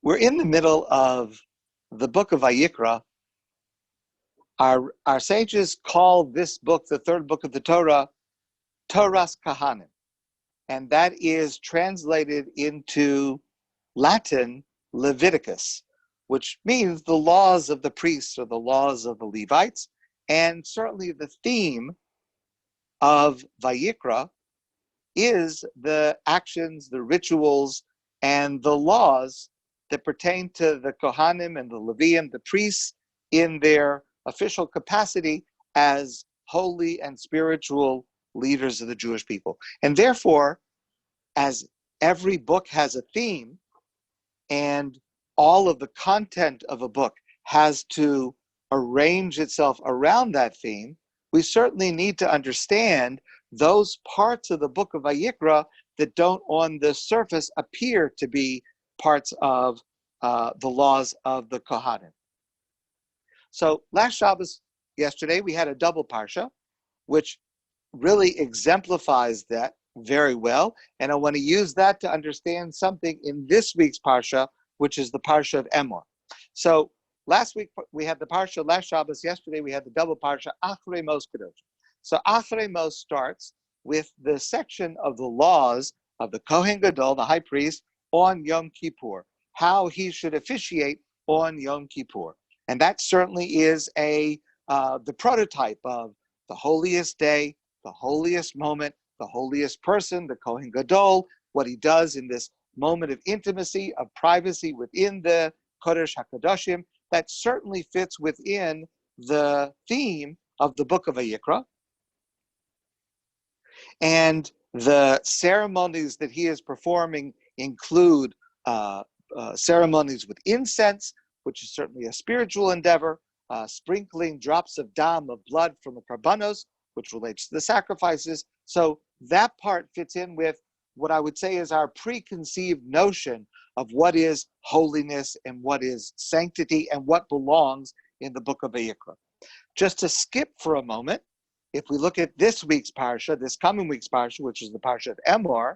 We're in the middle of the book of Vayikra. Our sages call this book, the third book of the Torah, Torah's Kohanim. And that is translated into Latin, Leviticus, which means the laws of the priests or the laws of the Levites. And certainly the theme of Vayikra is the actions, the rituals, and the laws that pertain to the Kohanim and the Leviim, the priests, in their official capacity as holy and spiritual leaders of the Jewish people. And therefore, as every book has a theme, and all of the content of a book has to arrange itself around that theme, we certainly need to understand those parts of the book of Vayikra that don't on the surface appear to be parts of the laws of the Kohanim. So last Shabbos, yesterday, we had a double parsha, which really exemplifies that very well. And I want to use that to understand something in this week's parsha, which is the parsha of Emor. So last week we had the parsha, last Shabbos, yesterday we had the double parsha, Achrei Mos Kadosh. So Achrei Mos starts with the section of the laws of the Kohen Gadol, the high priest, on Yom Kippur, how he should officiate on Yom Kippur. And that certainly is the prototype of the holiest day, the holiest moment, the holiest person, the Kohen Gadol, what he does in this moment of intimacy, of privacy within the Kodesh HaKadoshim. That certainly fits within the theme of the book of Vayikra. And the ceremonies that he is performing include ceremonies with incense, which is certainly a spiritual endeavor, sprinkling drops of dam, of blood from the karbanos, which relates to the sacrifices. So that part fits in with what I would say is our preconceived notion of what is holiness and what is sanctity and what belongs in the book of Vayikra. Just to skip for a moment, if we look at this week's parsha, this coming week's parsha, which is the parsha of Emor,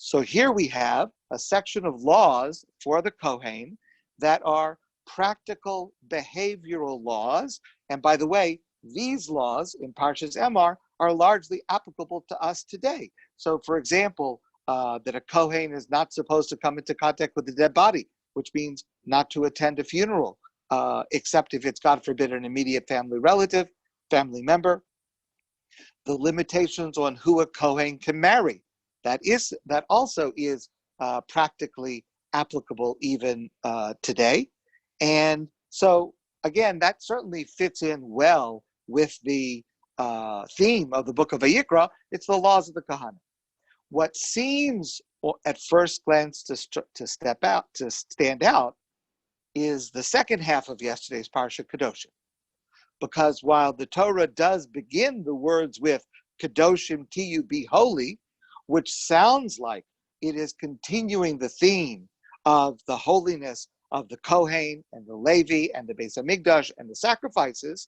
so here we have a section of laws for the Kohen that are practical behavioral laws. And by the way, these laws in Parshas Emor are largely applicable to us today. So for example, that a Kohen is not supposed to come into contact with a dead body, which means not to attend a funeral, except if it's, God forbid, an immediate family relative, family member. The limitations on who a Kohen can marry, that also is practically applicable even today. And so, again, that certainly fits in well with the theme of the book of Vayikra. It's the laws of the Kohanim. What seems at first glance to stand out, is the second half of yesterday's Parsha Kedoshim. Because while the Torah does begin the words with Kedoshim Tiyu, be holy, which sounds like it is continuing the theme of the holiness of the Kohen and the Levi and the Beis Hamikdash and the sacrifices,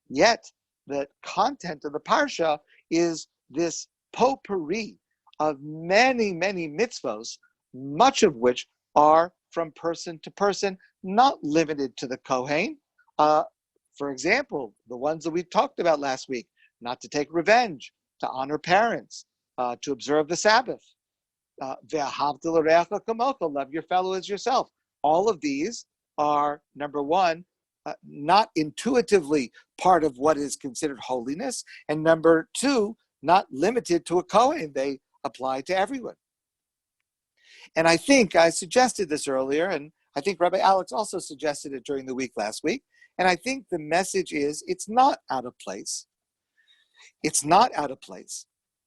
yet the content of the Parsha is this potpourri of many, many mitzvos, much of which are from person to person, not limited to the Kohen. For example, the ones that we talked about last week, not to take revenge, to honor parents, to observe the Sabbath, love your fellow as yourself. All of these are, number one, not intuitively part of what is considered holiness, and number two, not limited to a Kohen. They apply to everyone. And I think I suggested this earlier, and I think Rabbi Alex also suggested it during the week last week, and I think the message is it's not out of place. It's not out of place.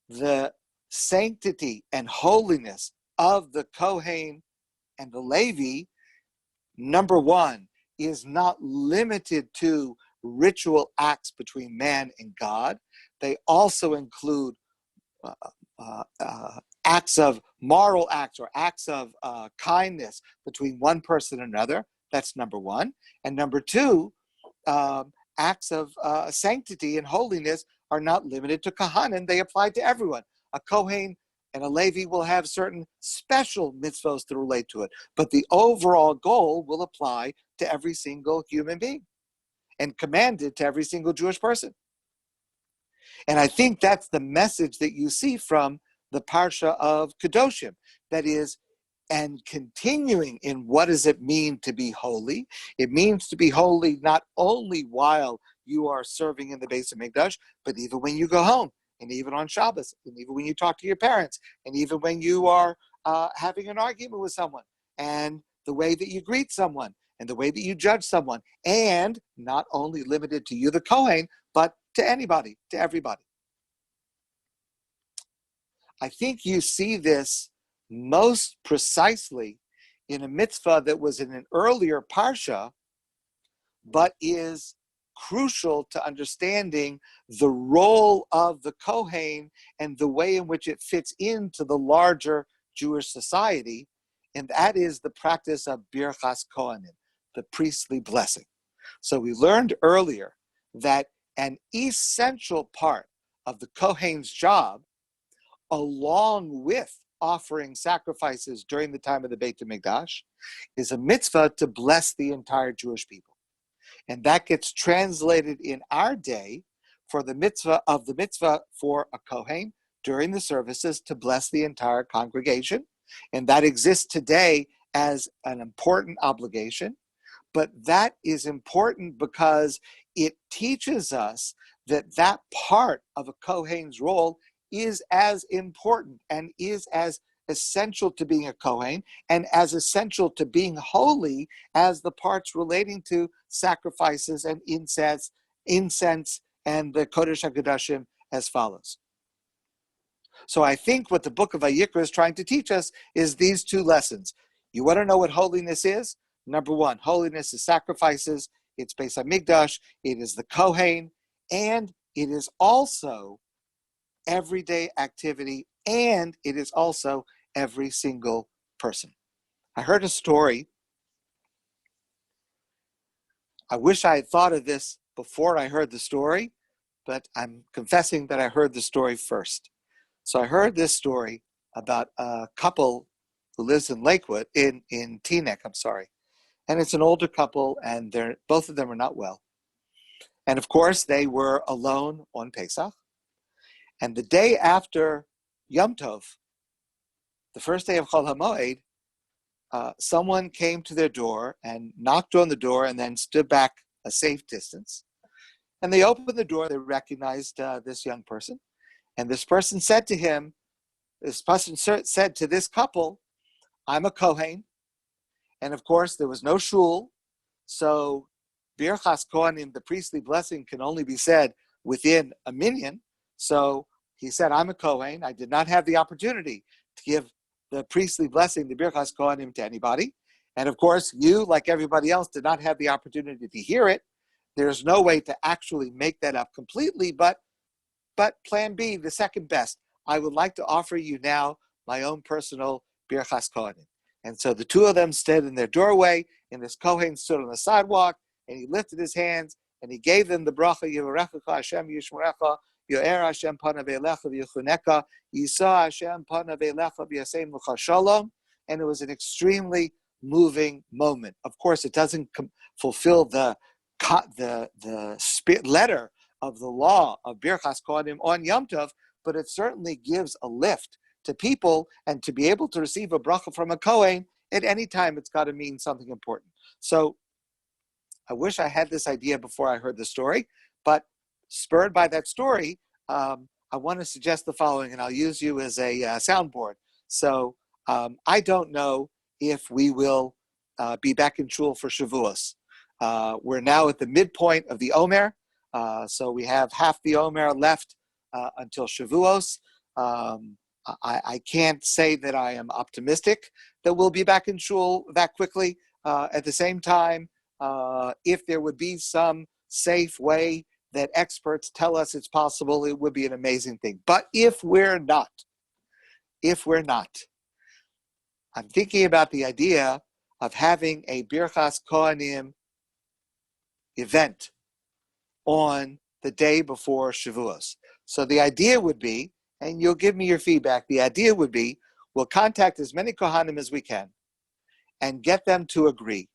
The sanctity and holiness of the Kohen and the Levi, number one, is not limited to ritual acts between man and God. They also include acts of moral acts or acts of kindness between one person and another. That's number one. And number two, acts of sanctity and holiness are not limited to Kohanim. They apply to everyone. A Kohen And a Levi will have certain special mitzvos to relate to it. But the overall goal will apply to every single human being and commanded to every single Jewish person. And I think that's the message that you see from the Parsha of Kedoshim. That is, and continuing in what does it mean to be holy? It means to be holy not only while you are serving in the Beis Hamikdash, but even when you go home, and even on Shabbos, and even when you talk to your parents, and even when you are having an argument with someone, and the way that you greet someone, and the way that you judge someone, and not only limited to you, the Kohen, but to anybody, to everybody. I think you see this most precisely in a mitzvah that was in an earlier parsha, but is crucial to understanding the role of the Kohen and the way in which it fits into the larger Jewish society, and that is the practice of Birchas Kohanim, the priestly blessing. So we learned earlier that an essential part of the Kohen's job, along with offering sacrifices during the time of the Beit HaMikdash, is a mitzvah to bless the entire Jewish people. And that gets translated in our day for the mitzvah for a Kohen during the services to bless the entire congregation. And that exists today as an important obligation. But that is important because it teaches us that that part of a Kohen's role is as important and is as essential to being a Kohen and as essential to being holy as the parts relating to sacrifices and incense and the Kodesh HaKodashim as follows. So I think what the book of Vayikra is trying to teach us is these two lessons. You want to know what holiness is? Number one, holiness is sacrifices. It's Beis Hamikdash. It is the Kohen. And it is also everyday activity. And it is also every single person. I heard a story. I wish I had thought of this before I heard the story, but I'm confessing that I heard the story first. So I heard this story about a couple who lives in Lakewood, in Teaneck, and it's an older couple, and both of them are not well. And of course, they were alone on Pesach. And the day after Yom Tov, the first day of Chol HaMoed, someone came to their door and knocked on the door and then stood back a safe distance. And they opened the door, they recognized this young person. And this person said to this couple, I'm a Kohen. And of course, there was no shul. So Birchas Kohanim, the priestly blessing, can only be said within a minyan. So he said, I'm a Kohen. I did not have the opportunity to give the priestly blessing, the Birchas Kohanim, to anybody. And of course, you, like everybody else, did not have the opportunity to hear it. There's no way to actually make that up completely, but plan B, the second best, I would like to offer you now my own personal Birchas Kohanim. And so the two of them stood in their doorway, and this Kohen stood on the sidewalk, and he lifted his hands, and he gave them the bracha, Yevarechecha Hashem Yishmerecha, Yo'er Hashem Panav Elecha V'Yichuneka, Yisa Hashem Panav Elecha V'Yasein L'cha Shalom, and it was an extremely moving moment. Of course, it doesn't fulfill the letter of the law of Birchas Kohanim on Yom Tov, but it certainly gives a lift to people, and to be able to receive a bracha from a Kohen at any time, it's got to mean something important. So I wish I had this idea before I heard the story, but spurred by that story, I want to suggest the following, and I'll use you as a soundboard. So I don't know if we will be back in shul for Shavuos. We're now at the midpoint of the Omer, so we have half the Omer left until Shavuos. I can't say that I am optimistic that we'll be back in shul that quickly. At the same time, if there would be some safe way that experts tell us it's possible, it would be an amazing thing. But if we're not, I'm thinking about the idea of having a Birchas Kohanim event on the day before Shavuos. So the idea would be, and you'll give me your feedback. The idea would be we'll contact as many Kohanim as we can and get them to agree.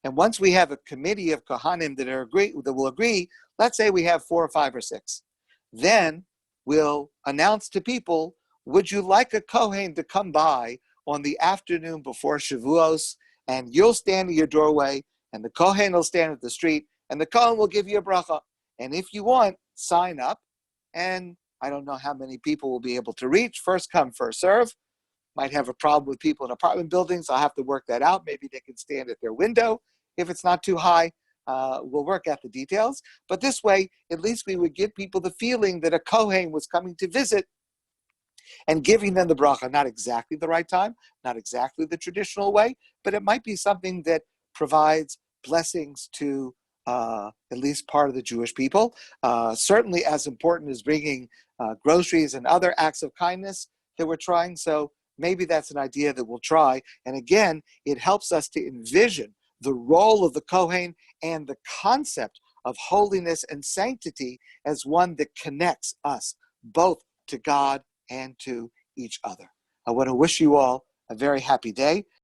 And once we have a committee of Kohanim that will agree, let's say we have 4 or 5 or 6, then we'll announce to people, would you like a Kohen to come by on the afternoon before Shavuos, and you'll stand at your doorway, and the Kohen will stand at the street, and the Kohen will give you a bracha. And if you want, sign up. And I don't know how many people will be able to reach. First come, first serve. Might have a problem with people in apartment buildings. I'll have to work that out. Maybe they can stand at their window if it's not too high. We'll work out the details. But this way, at least we would give people the feeling that a Kohen was coming to visit and giving them the bracha. Not exactly the right time, not exactly the traditional way, but it might be something that provides blessings to at least part of the Jewish people. Certainly as important as bringing groceries and other acts of kindness that we're trying. So maybe that's an idea that we'll try. And again, it helps us to envision the role of the Kohen and the concept of holiness and sanctity as one that connects us both to God and to each other. I want to wish you all a very happy day.